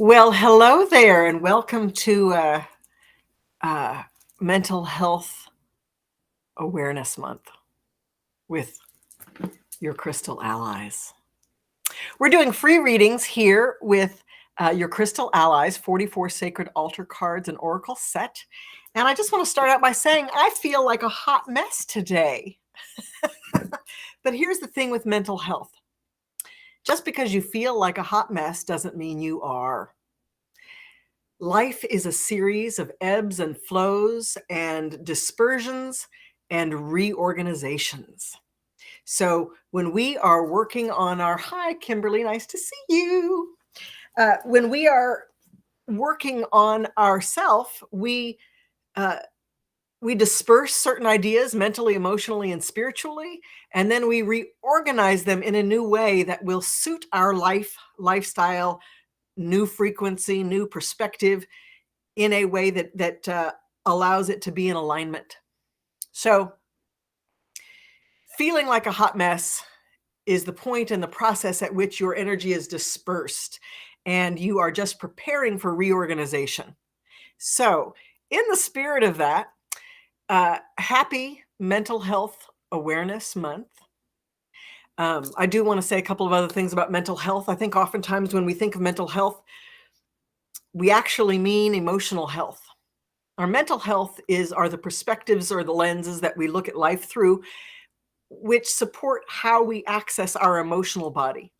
Well, hello there, and welcome to uh, Mental Health Awareness Month with your crystal allies. We're doing free readings here with your crystal allies, 44 sacred altar cards and oracle set. And I just want to start out by saying I feel like a hot mess today. But here's the thing with mental health. Just because you feel like a hot mess doesn't mean you are. Life is a series of ebbs and flows and dispersions and reorganizations. So when we are working on our, hi, Kimberly, nice to see you. When we are working on ourself, we disperse certain ideas mentally, emotionally, and spiritually, and then we reorganize them in a new way that will suit our lifestyle, new frequency, new perspective, in a way that allows it to be in alignment. So feeling like a hot mess is the point in the process at which your energy is dispersed and you are just preparing for reorganization. So in the spirit of that, happy Mental Health Awareness Month. I do want to say a couple of other things about mental health. I think oftentimes when we think of mental health, we actually mean emotional health. Our mental health are the perspectives or the lenses that we look at life through, which support how we access our emotional body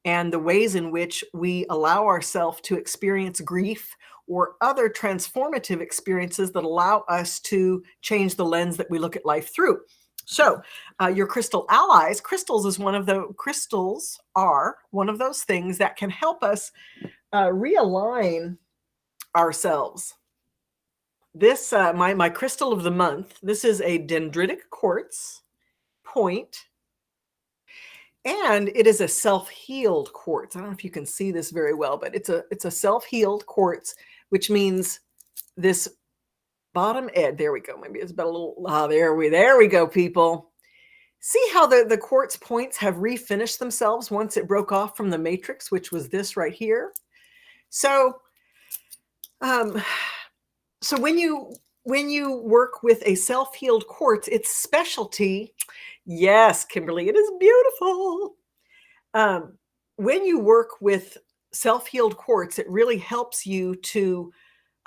and the ways in which we allow ourselves to experience grief or other transformative experiences that allow us to change the lens that we look at life through. So your crystal allies, crystals are one of those things that can help us realign ourselves. This, my crystal of the month, this is a dendritic quartz point, and it is a self-healed quartz. I don't know if you can see this very well, but it's a self-healed quartz, which means this bottom edge, there we go. Maybe it's about a little, there we go, people. See how the quartz points have refinished themselves once it broke off from the matrix, which was this right here. So, so when you work with a self-healed quartz, its specialty, yes, Kimberly, it is beautiful. When you work with self-healed quartz, it really helps you to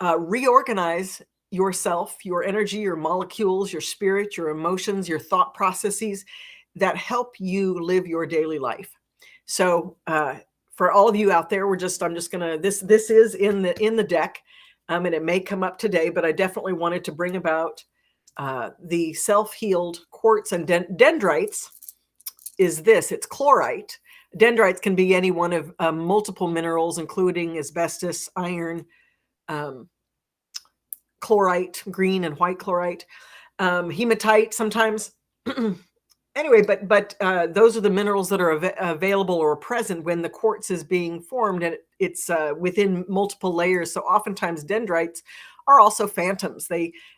reorganize yourself, your energy, your molecules, your spirit, your emotions, your thought processes that help you live your daily life. So for all of you out there, I'm just gonna, this is in the deck. And it may come up today, but I definitely wanted to bring about the self-healed quartz and dendrites. Is this? It's chlorite. Dendrites can be any one of multiple minerals, including asbestos, iron, chlorite, green and white chlorite, hematite sometimes. Anyway, but those are the minerals that are available or present when the quartz is being formed, and it's within multiple layers. So oftentimes dendrites are also phantoms.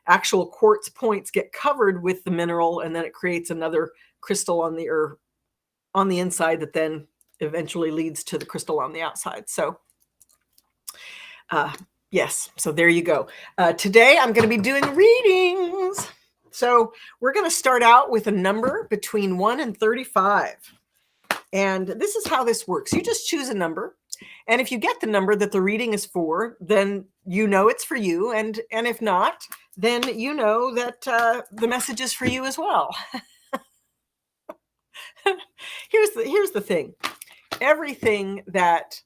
Actual quartz points get covered with the mineral, and then it creates another crystal on the inside that then eventually leads to the crystal on the outside. So yes, so there you go. Today I'm going to be doing readings. So we're going to start out with a number between 1 and 35. And this is how this works. You just choose a number. And if you get the number that the reading is for, then you know it's for you. And if not, then you know that the message is for you as well. Here's the thing. Everything that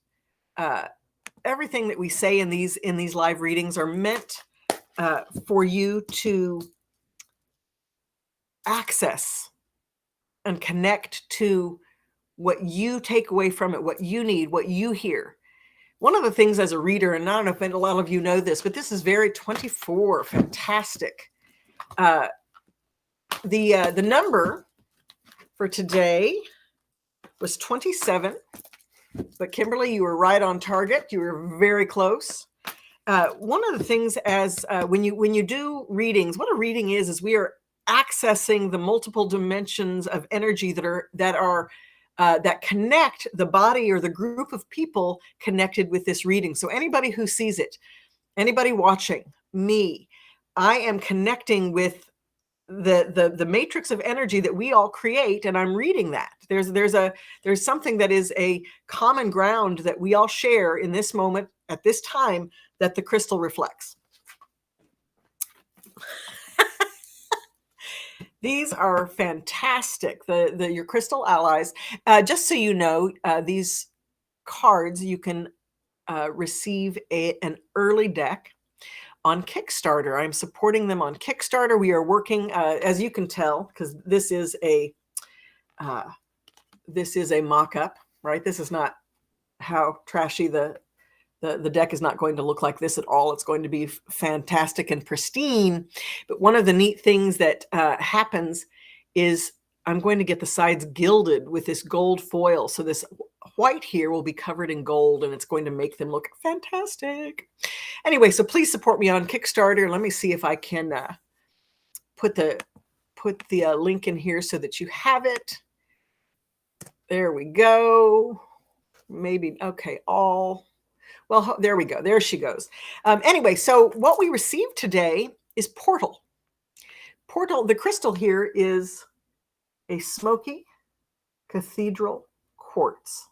we say in these live readings are meant for you to access and connect to what you take away from it, what you need, what you hear. One of the things as a reader, and I don't know if a lot of you know this, but this is very 24, fantastic. The number for today was 27, but Kimberly, you were right on target. You were very close. One of the things when you do readings, what a reading is we are accessing the multiple dimensions of energy that are that connect the body or the group of people connected with this reading. So anybody who sees it, anybody watching me, I am connecting with the matrix of energy that we all create, and I'm reading that. There's something that is a common ground that we all share in this moment at this time that the crystal reflects. These are fantastic. Your crystal allies. Just so you know, these cards you can receive an early deck on Kickstarter. I'm supporting them on Kickstarter. We are working, as you can tell, because this is a mock-up, right? This is not how trashy the deck is not going to look like this at all. It's going to be fantastic and pristine. But one of the neat things that happens is I'm going to get the sides gilded with this gold foil. So this white here will be covered in gold, and it's going to make them look fantastic. Anyway, so please support me on Kickstarter. Let me see if I can put the link in here so that you have it. There we go. Maybe, okay, all. Well, there we go. There she goes. Anyway, so what we received today is Portal. Portal, the crystal here is a smoky cathedral quartz.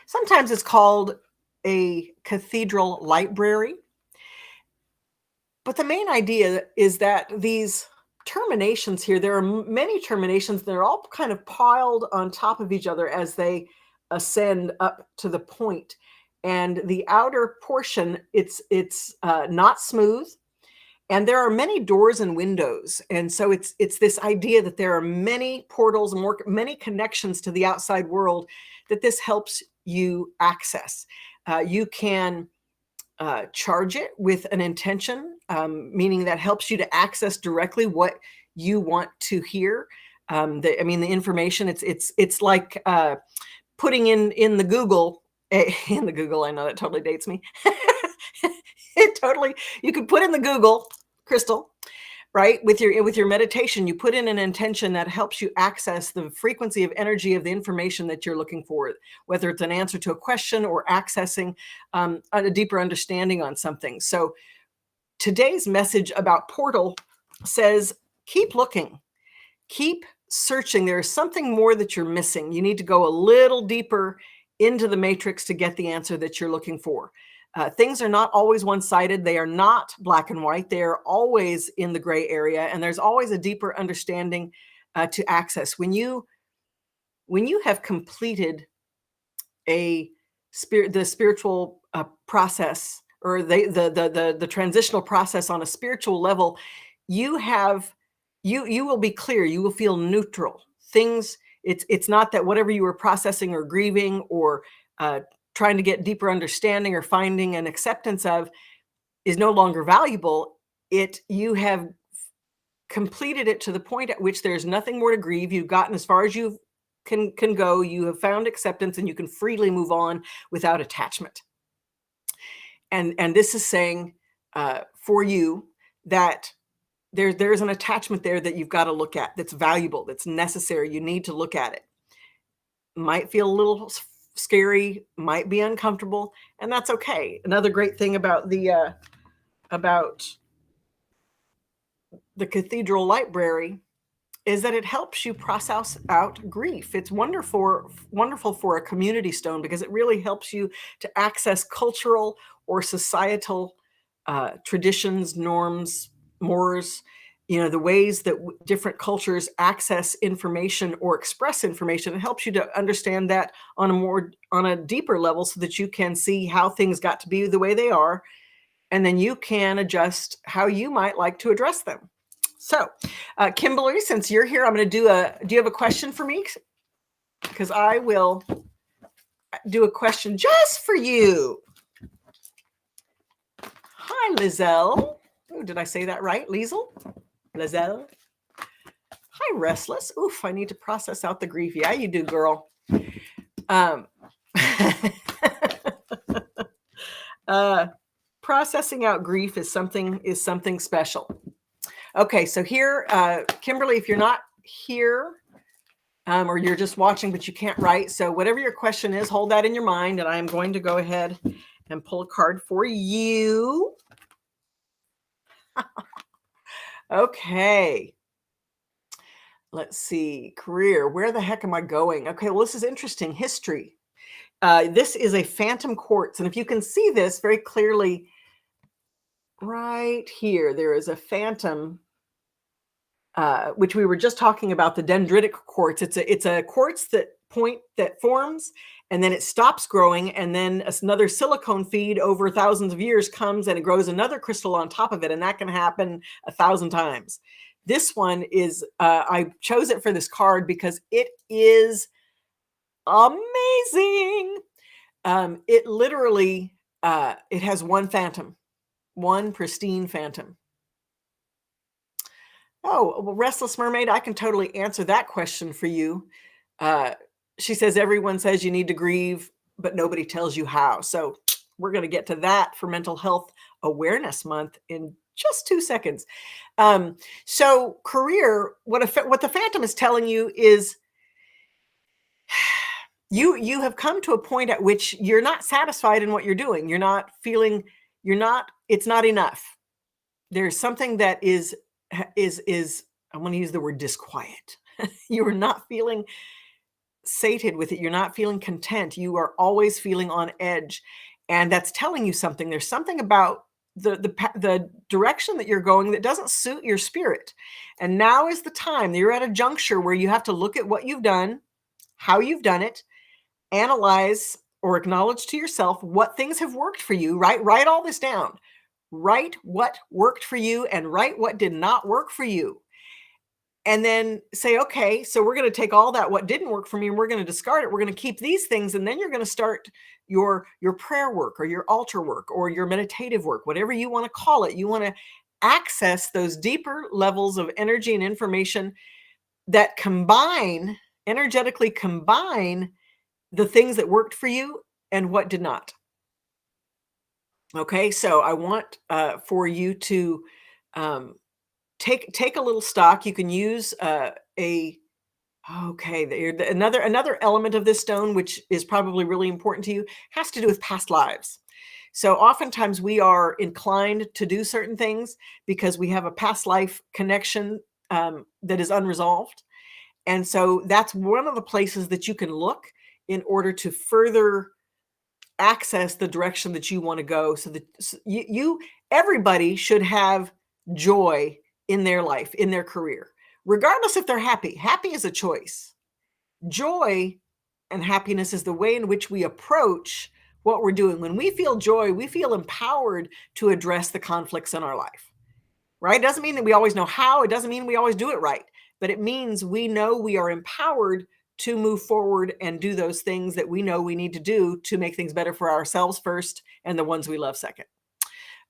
Sometimes it's called a cathedral library. But the main idea is that these terminations here, there are many terminations. They're all kind of piled on top of each other as they ascend up to the point. And the outer portion, it's not smooth. And there are many doors and windows. And so it's this idea that there are many portals, many connections to the outside world that this helps you access. You can charge it with an intention, meaning that helps you to access directly what you want to hear. The information, it's like putting in the Google, in the Google, I know that totally dates me. You could put in the Google crystal, right? With your meditation, you put in an intention that helps you access the frequency of energy of the information that you're looking for, whether it's an answer to a question or accessing a deeper understanding on something. So today's message about Portal says, keep looking, keep searching. There is something more that you're missing. You need to go a little deeper into the matrix to get the answer that you're looking for. Things are not always one-sided. They are not black and white. They are always in the gray area, and there's always a deeper understanding to access. When you have completed the spiritual process, or the transitional process on a spiritual level, you will be clear. You will feel neutral. It's not that whatever you were processing or grieving or trying to get deeper understanding or finding an acceptance of is no longer valuable. You have completed it to the point at which there's nothing more to grieve. You've gotten as far as you can go. You have found acceptance, and you can freely move on without attachment. And this is saying for you that there's an attachment there that you've got to look at, that's valuable, that's necessary. You need to look at it. Might feel a little scary, might be uncomfortable, and that's okay. Another great thing about the cathedral library is that it helps you process out grief. It's wonderful for a community stone, because it really helps you to access cultural or societal traditions, norms, mores, the ways that different cultures access information or express information. It helps you to understand that on a deeper level, so that you can see how things got to be the way they are, and then you can adjust how you might like to address them. So, Kimberly, since you're here, I'm going to do you have a question for me? Because I will do a question just for you. Hi, Lizelle. Oh, did I say that right? Lizelle? Hi, Restless. Oof, I need to process out the grief. Yeah, you do, girl. Processing out grief is something special. Okay, so here, Kimberly, if you're not here, or you're just watching, but you can't write. So whatever your question is, hold that in your mind. And I'm going to go ahead and pull a card for you. Okay. Let's see. Career. Where the heck am I going? Okay. Well, this is interesting. History. This is a phantom quartz. And if you can see this very clearly right here, there is a phantom, which we were just talking about, the dendritic quartz. It's a quartz that forms and then it stops growing, and then another silicone feed over thousands of years comes and it grows another crystal on top of it, and that can happen 1,000 times. This one is, I chose it for this card because it is amazing. It literally, it has one phantom, one pristine phantom. Oh, well, Restless Mermaid, I can totally answer that question for you. She says, everyone says you need to grieve, but nobody tells you how. So we're going to get to that for Mental Health Awareness Month in just 2 seconds. So career, what the phantom is telling you is you have come to a point at which you're not satisfied in what you're doing. You're not feeling, it's not enough. There's something that is I'm going to use the word disquiet. You are not feeling sated with it. You're not feeling content. You are always feeling on edge. And that's telling you something. There's something about the direction that you're going that doesn't suit your spirit. And now is the time. You're at a juncture where you have to look at what you've done, how you've done it, analyze or acknowledge to yourself what things have worked for you, right? Write all this down. Write what worked for you and write what did not work for you. And then say, okay, so we're going to take all that, what didn't work for me, and we're going to discard it. We're going to keep these things. And then you're going to start your prayer work or your altar work or your meditative work, whatever you want to call it. You want to access those deeper levels of energy and information that energetically combine the things that worked for you and what did not. Okay, so I want for you to take a little stock. You can use another element of this stone, which is probably really important to you, has to do with past lives. So oftentimes we are inclined to do certain things because we have a past life connection that is unresolved. And so that's one of the places that you can look in order to further access the direction that you want to go, so that everybody should have joy in their life, in their career, regardless if they're happy. Happy is a choice. Joy and happiness is the way in which we approach what we're doing. When we feel joy, we feel empowered to address the conflicts in our life, right? It doesn't mean that we always know how. It doesn't mean we always do it right, but it means we know we are empowered to move forward and do those things that we know we need to do to make things better for ourselves first and the ones we love second.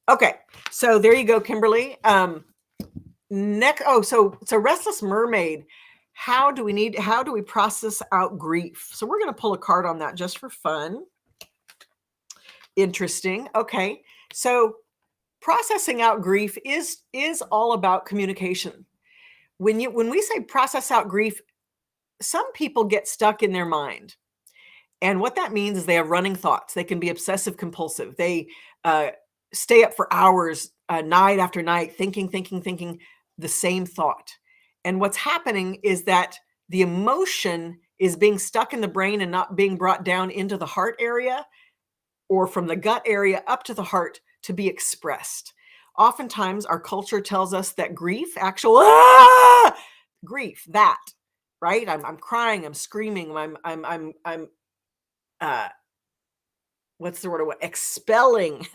Okay, so there you go, Kimberly. So Restless Mermaid, how do we process out grief? So we're going to pull a card on that just for fun. Interesting. Okay, so processing out grief is all about communication. When we say process out grief, some people get stuck in their mind. And what that means is they have running thoughts. They can be obsessive compulsive. They stay up for hours, night after night, thinking the same thought. And what's happening is that the emotion is being stuck in the brain and not being brought down into the heart area or from the gut area up to the heart to be expressed. Oftentimes, our culture tells us that grief, grief, that, right? I'm crying, I'm screaming, I'm what's the word? Expelling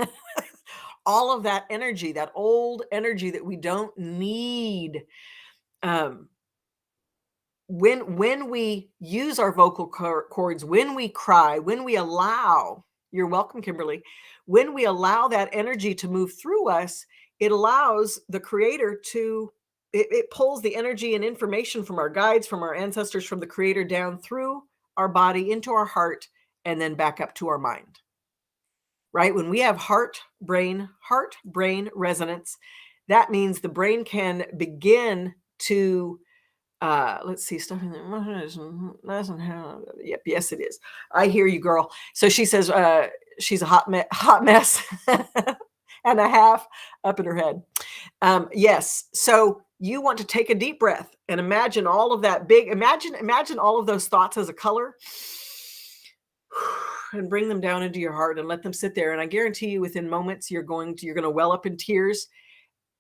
all of that energy, that old energy that we don't need. When we use our vocal cords, when we cry, when we allow, you're welcome, Kimberly, when we allow that energy to move through us, it allows the Creator to, it pulls the energy and information from our guides, from our ancestors, from the Creator down through our body into our heart and then back up to our mind. Right? When we have heart-brain resonance, that means the brain can begin to Let's see, stuff in the yep, yes, it is. I hear you, girl. So she says she's a hot mess and a half up in her head. Yes. So you want to take a deep breath and imagine all of that big, imagine all of those thoughts as a color and bring them down into your heart and let them sit there. And I guarantee you within moments, you're going to well up in tears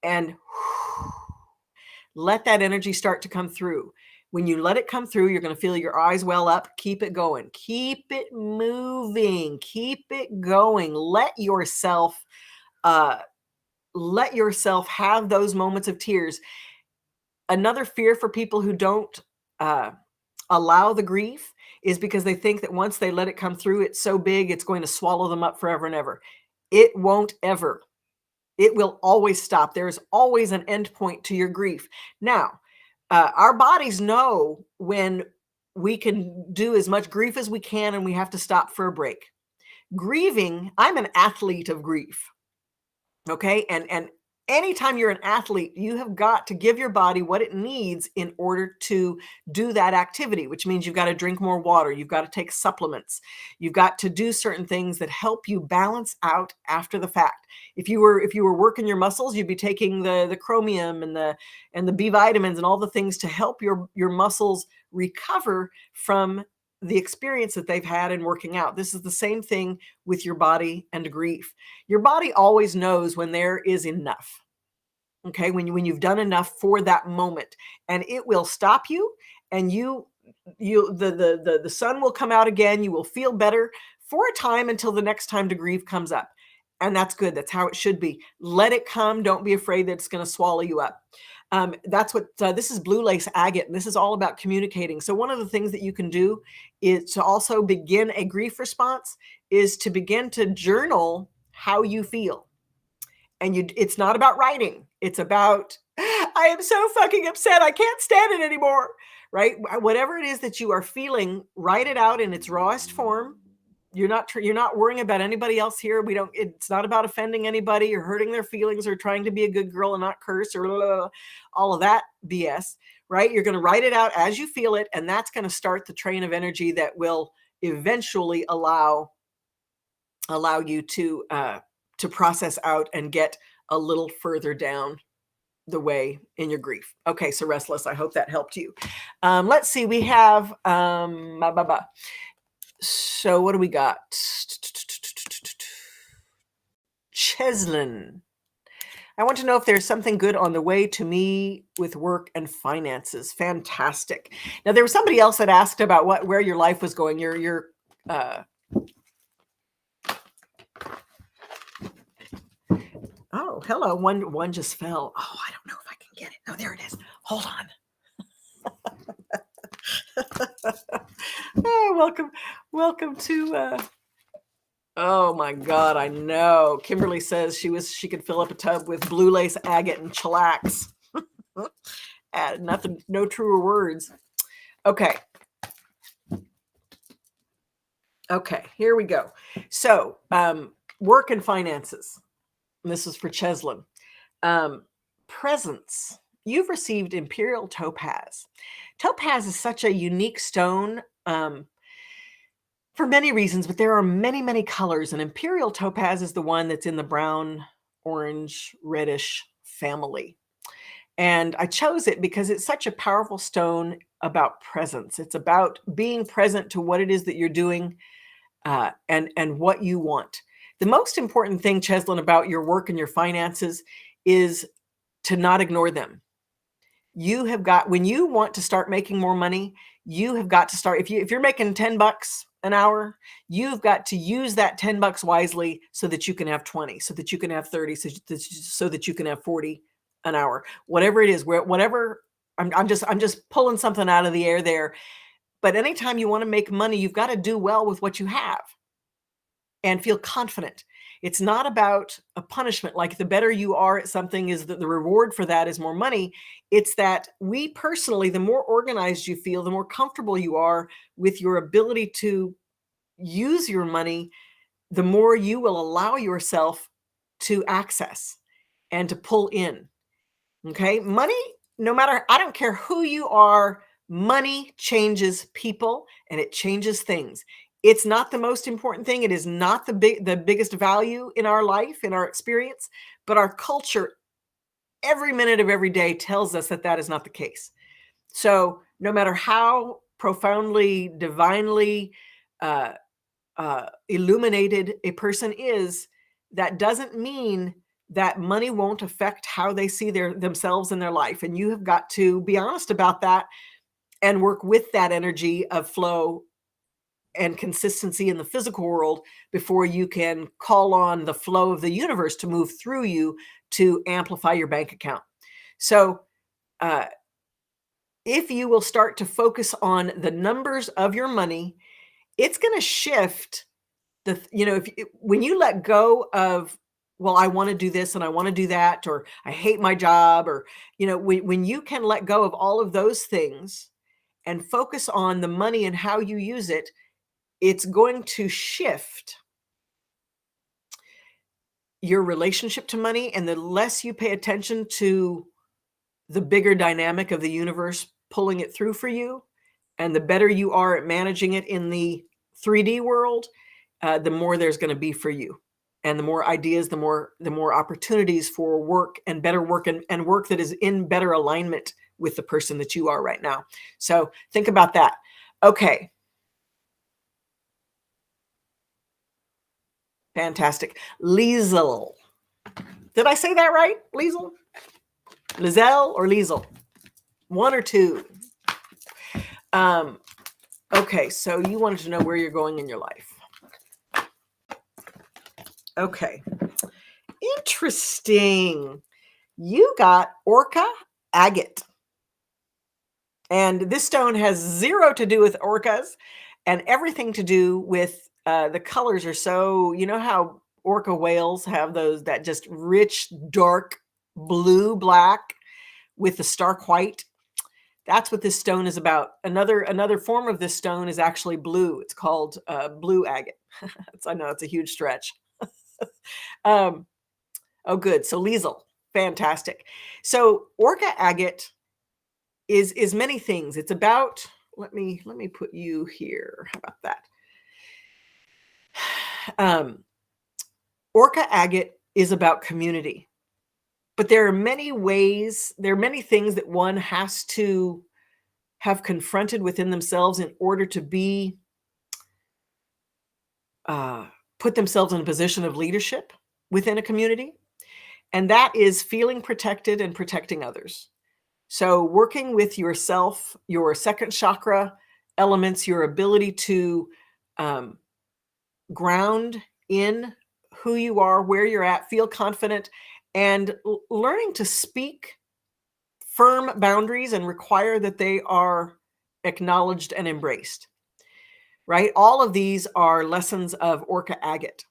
and let that energy start to come through. When you let it come through, you're going to feel your eyes well up. Keep it going. Keep it moving. Keep it going. Let yourself have those moments of tears. Another fear for people who don't allow the grief is because they think that once they let it come through, it's so big, it's going to swallow them up forever and ever. It won't ever. It will always stop. There's always an end point to your grief. Now, our bodies know when we can do as much grief as we can and we have to stop for a break. Grieving, I'm an athlete of grief. Okay. And anytime you're an athlete, you have got to give your body what it needs in order to do that activity, which means you've got to drink more water. You've got to take supplements. You've got to do certain things that help you balance out after the fact. If you were working your muscles, you'd be taking the chromium and the B vitamins and all the things to help your muscles recover from the experience that they've had in working out. This is the same thing with your body and grief. Your body always knows when there is enough. Okay, when you've done enough for that moment, and it will stop you, and the sun will come out again. You will feel better for a time until the next time to grieve comes up. And that's good. That's how it should be. Let it come. Don't be afraid that it's going to swallow you up. That's what this is, blue lace agate, and this is all about communicating. So one of the things that you can do is to also begin a grief response is to begin to journal how you feel. And it's not about writing. It's about, I am so fucking upset. I can't stand it anymore. Right? Whatever it is that you are feeling, write it out in its rawest form. You're not worrying about anybody else here. It's not about offending anybody or hurting their feelings or trying to be a good girl and not curse or blah, blah, blah, all of that BS, right? You're going to write it out as you feel it. And that's going to start the train of energy that will eventually allow you to process out and get a little further down the way in your grief. Okay. So Restless, I hope that helped you. Let's see. We have, so what do we got? Cheslin. I want to know if there's something good on the way to me with work and finances. Fantastic. Now there was somebody else that asked about where your life was going. Oh, hello. One just fell. Oh, I don't know if I can get it. Oh, there it is. Hold on. Oh, welcome to oh my God, I know. Kimberly says she could fill up a tub with blue lace agate and chillax. Nothing, no truer words. Okay, here we go. So work and finances. And this is for Cheslin. Presents. You've received Imperial Topaz. Topaz is such a unique stone for many reasons, but there are many, many colors. And Imperial Topaz is the one that's in the brown, orange, reddish family. And I chose it because it's such a powerful stone about presence. It's about being present to what it is that you're doing and what you want. The most important thing, Cheslin, about your work and your finances is to not ignore them. When you want to start making more money, you have got to start. If you're making $10 an hour, you've got to use that $10 wisely so that you can have 20, so that you can have 30, so that you can have 40 an hour, whatever it is, I'm just pulling something out of the air there. But anytime you want to make money, you've got to do well with what you have and feel confident. It's not about a punishment. Like the better you are at something is that the reward for that is more money. It's that the more organized you feel, the more comfortable you are with your ability to use your money, the more you will allow yourself to access and to pull in. Okay. Money no matter, I don't care who you are, money changes people and it changes things. It's not the most important thing. It is not the biggest value in our life, in our experience, but our culture every minute of every day tells us that that is not the case. So no matter how profoundly, divinely uh, illuminated a person is, that doesn't mean that money won't affect how they see themselves in their life. And you have got to be honest about that and work with that energy of flow and consistency in the physical world before you can call on the flow of the universe to move through you to amplify your bank account. So, uh, if you will start to focus on the numbers of your money, it's going to shift when you let go of, well, I want to do this and I want to do that, or I hate my job, or, when you can let go of all of those things and focus on the money and how you use it, it's going to shift your relationship to money. And the less you pay attention to the bigger dynamic of the universe pulling it through for you, and the better you are at managing it in the 3D world, the more there's going to be for you, and the more ideas, the more opportunities for work, and better work, and work that is in better alignment with the person that you are right now. So think about that. Okay. Fantastic. Liesel. Did I say that right? Liesel? Lizelle or Liesel? One or two. Okay, so you wanted to know where you're going in your life. Okay. Interesting. You got orca agate. And this stone has zero to do with orcas and everything to do with the colors are so, you know how orca whales have that just rich, dark blue, black with the stark white? That's what this stone is about. Another form of this stone is actually blue. It's called blue agate. I know it's a huge stretch. Oh, good. So Liesel, fantastic. So orca agate is many things. It's about, let me put you here. How about that? Orca agate is about community. But there are many things that one has to have confronted within themselves in order to be put themselves in a position of leadership within a community. And that is feeling protected and protecting others. So working with yourself, your second chakra elements, your ability to ground in who you are, where you're at, feel confident, and learning to speak firm boundaries and require that they are acknowledged and embraced, right? All of these are lessons of orca agate.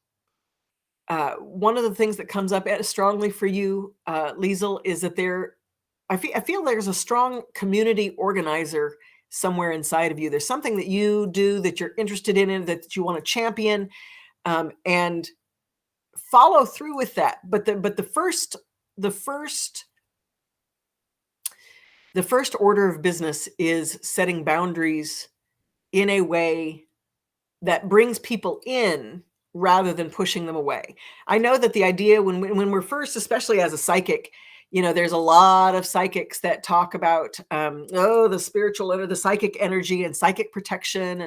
One of the things that comes up strongly for you, Liesel, is that I feel there's a strong community organizer somewhere inside of you. There's something that you do that you're interested in that you want to champion, and follow through with that. But the first order of business is setting boundaries in a way that brings people in rather than pushing them away. I know that the idea when we're first, especially as a psychic, there's a lot of psychics that talk about the spiritual or the psychic energy and psychic protection,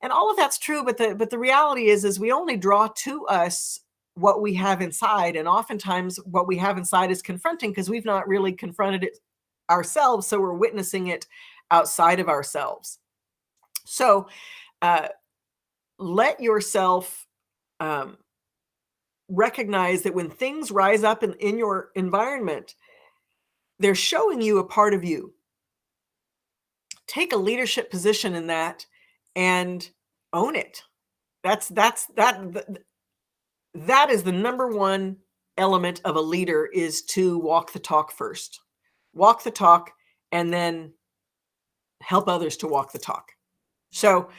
and all of that's true. But the reality is we only draw to us what we have inside, and oftentimes what we have inside is confronting because we've not really confronted it ourselves, so we're witnessing it outside of ourselves. So let yourself recognize that when things rise up in your environment, they're showing you a part of you. Take a leadership position in that and own it. That is the number one element of a leader, is to walk the talk first. Walk the talk and then help others to walk the talk. So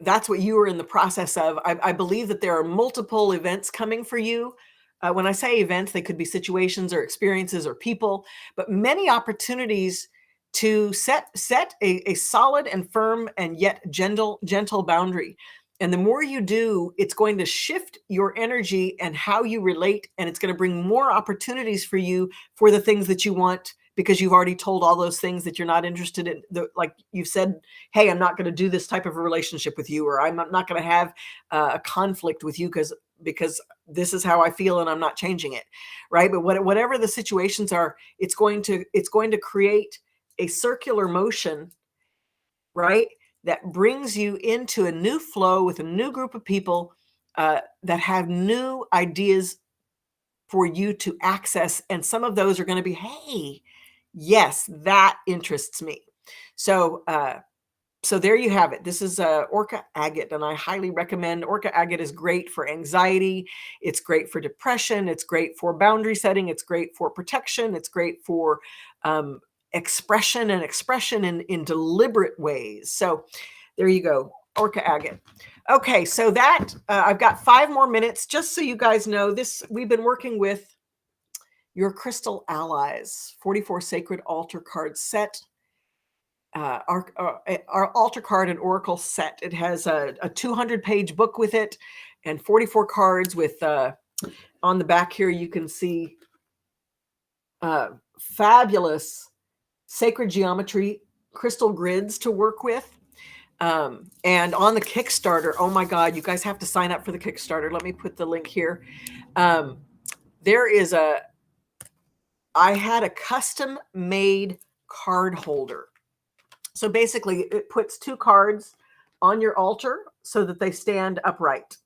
that's what you are in the process of. I believe that there are multiple events coming for you When I say events, they could be situations or experiences or people, but many opportunities to set a solid and firm and yet gentle boundary. And the more you do, it's going to shift your energy and how you relate, and it's going to bring more opportunities for you for the things that you want, because you've already told all those things that you're not interested in. Like you've said, hey, I'm not going to do this type of a relationship with you, or I'm not going to have a conflict with you because this is how I feel and I'm not changing it, right? But whatever the situations are, it's going to create a circular motion, right? That brings you into a new flow with a new group of people that have new ideas for you to access. And some of those are going to be, hey, yes, that interests me. So, so there you have it. This is Orca agate, and I highly recommend. Orca agate is great for anxiety. It's great for depression. It's great for boundary setting. It's great for protection. It's great for expression in deliberate ways. So there you go, Orca agate. Okay, so that I've got 5 more minutes. Just so you guys know, this we've been working with your crystal allies, 44 sacred altar card set. Our altar card and oracle set. It has a 200-page book with it and 44 cards with on the back here you can see fabulous sacred geometry crystal grids to work with. And on the Kickstarter, oh my God, you guys have to sign up for the Kickstarter. Let me put the link here. I had a custom made card holder. So basically it puts 2 cards on your altar so that they stand upright.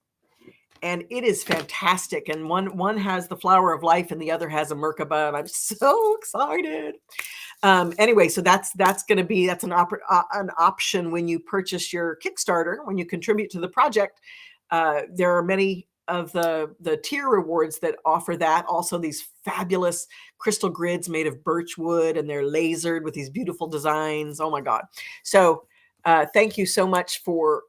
And it is fantastic. And one has the flower of life and the other has a Merkaba. And I'm so excited. Anyway, so that's an option when you purchase your Kickstarter, when you contribute to the project. There are many of the tier rewards that offer that. Also, these fabulous crystal grids made of birch wood, and they're lasered with these beautiful designs. Oh my God! So thank you so much for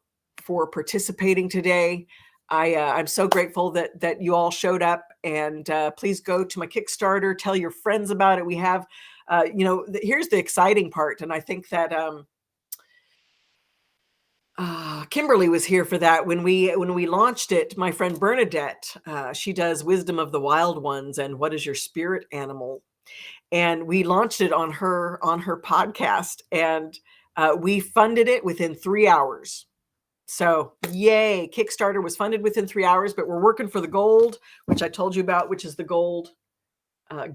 participating today. I'm so grateful that you all showed up, and please go to my Kickstarter. Tell your friends about it. We have, here's the exciting part, and I think that Kimberly was here for that when we launched it. My friend Bernadette, she does Wisdom of the Wild Ones and What is Your Spirit Animal, and we launched it on her podcast, and we funded it within 3 hours. So yay, Kickstarter was funded within 3 hours, but we're working for the gold, which I told you about, which is the gold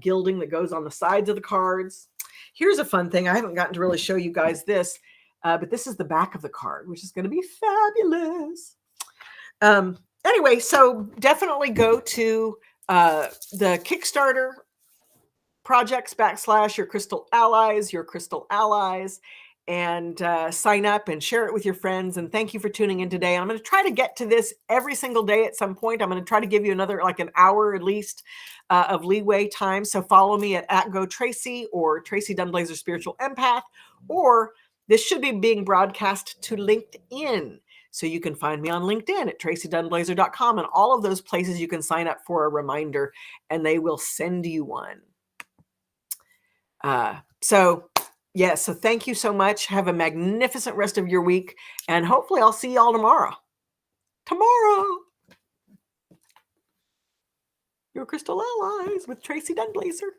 gilding that goes on the sides of the cards. Here's a fun thing. I haven't gotten to really show you guys this, but this is the back of the card, which is going to be fabulous. Anyway, so definitely go to the Kickstarter projects / your crystal allies, and sign up and share it with your friends. And thank you for tuning in today. I'm going to try to get to this every single day at some point. I'm going to try to give you another like an hour at least of leeway time. So follow me at GoTracee or Tracee Dunblazier Spiritual Empath, or this should be being broadcast to LinkedIn. So you can find me on LinkedIn at TraceeDunblazier.com, and all of those places you can sign up for a reminder and they will send you one. So thank you so much. Have a magnificent rest of your week, and hopefully I'll see y'all tomorrow. Your crystal allies with Tracee Dunblazier.